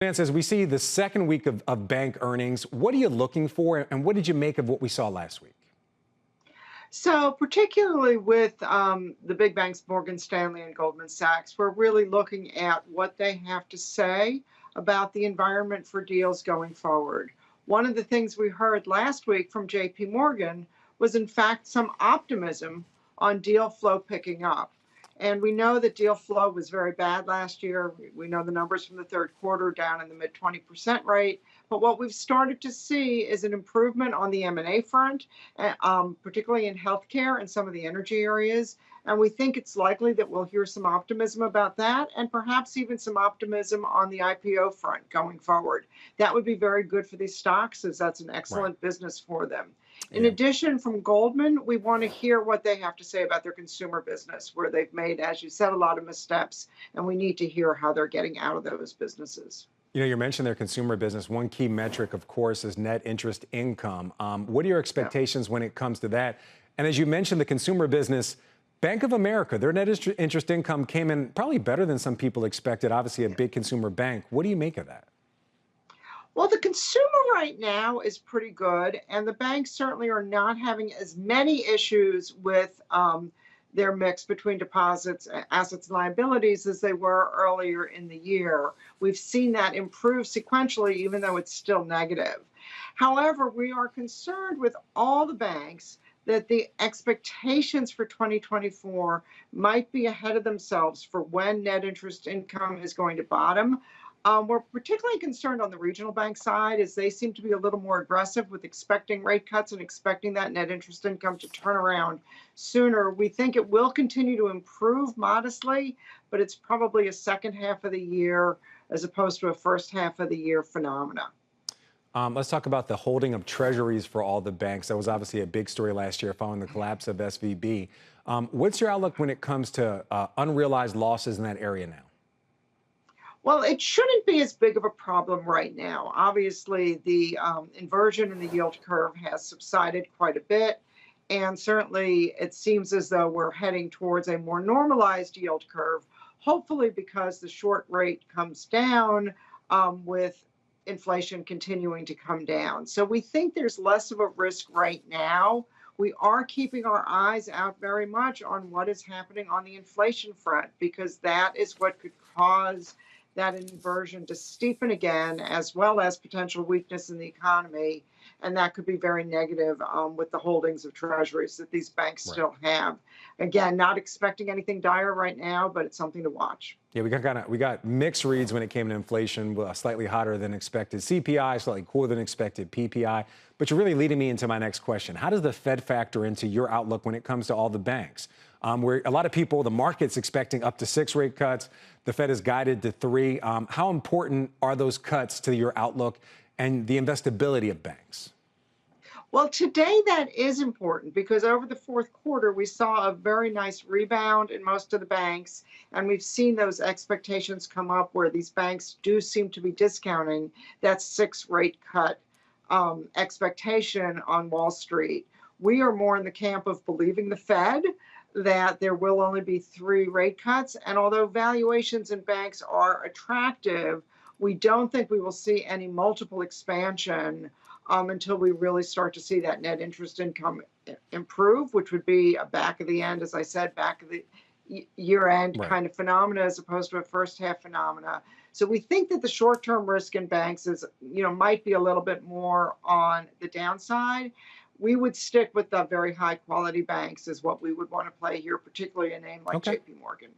Vance, as we see the second week of bank earnings, what are you looking for, and what did you make of what we saw last week? So, particularly with the big banks, Morgan Stanley and Goldman Sachs, we're really looking at what they have to say about the environment for deals going forward. One of the things we heard last week from JP Morgan was, in fact, some optimism on deal flow picking up. And we know that deal flow was very bad last year. We know the numbers from the third quarter down in the mid 20% rate. But what we've started to see is an improvement on the M&A front, particularly in healthcare and some of the energy areas. And we think it's likely that we'll hear some optimism about that and perhaps even some optimism on the IPO front going forward. That would be very good for these stocks as that's an Right. excellent business for them. In Yeah. addition, from Goldman, we want to hear what they have to say about their consumer business, where they've made, as you said, a lot of missteps, and we need to hear how they're getting out of those businesses. You mentioned their consumer business. One key metric, of course, is net interest income. What are your Yeah. expectations when it comes to that? And as you mentioned, the consumer business, Bank of America, their net interest income came in probably better than some people expected. Obviously, a big consumer bank. What do you make of that? Well, the consumer right now is pretty good, and the banks certainly are not having as many issues with their mix between deposits, assets, and liabilities as they were earlier in the year. We've seen that improve sequentially, even though it's still negative. However, we are concerned with all the banks that the expectations for 2024 might be ahead of themselves for when net interest income is going to bottom. We're particularly concerned on the regional bank side as they seem to be a little more aggressive with expecting rate cuts and expecting that net interest income to turn around sooner. We think it will continue to improve modestly, but it's probably a second half of the year as opposed to a first half of the year phenomena. Let's talk about the holding of treasuries for all the banks. That was obviously a big story last year following the collapse of SVB. What's your outlook when it comes to unrealized losses in that area now? Well, it shouldn't be as big of a problem right now. Obviously, the inversion in the yield curve has subsided quite a bit. And certainly, it seems as though we're heading towards a more normalized yield curve, hopefully, because the short rate comes down with inflation continuing to come down. So we think there's less of a risk right now. We are keeping our eyes out very much on what is happening on the inflation front, because that is what could cause that inversion to steepen again, as well as potential weakness in the economy. And that could be very negative with the holdings of treasuries that these banks Right. still have. Again, not expecting anything dire right now, but it's something to watch. Yeah, we got mixed reads when it came to inflation, slightly hotter than expected CPI, slightly cooler than expected PPI. But you're really leading me into my next question. How does the Fed factor into your outlook when it comes to all the banks? Where a lot of people, the market's expecting up to 6 rate cuts. The Fed is guided to 3. How important are those cuts to your outlook and the investability of banks? Well, today that is important because over the fourth quarter, we saw a very nice rebound in most of the banks. And we've seen those expectations come up where these banks do seem to be discounting that 6 rate cut expectation on Wall Street. We are more in the camp of believing the Fed that there will only be 3 rate cuts. And although valuations in banks are attractive, we don't think we will see any multiple expansion until we really start to see that net interest income improve, which would be a back of the end, as I said, back of the year end Right. kind of phenomena as opposed to a first half phenomena. So we think that the short term risk in banks is, might be a little bit more on the downside. We would stick with the very high quality banks is what we would want to play here, particularly a name like Okay. JP Morgan.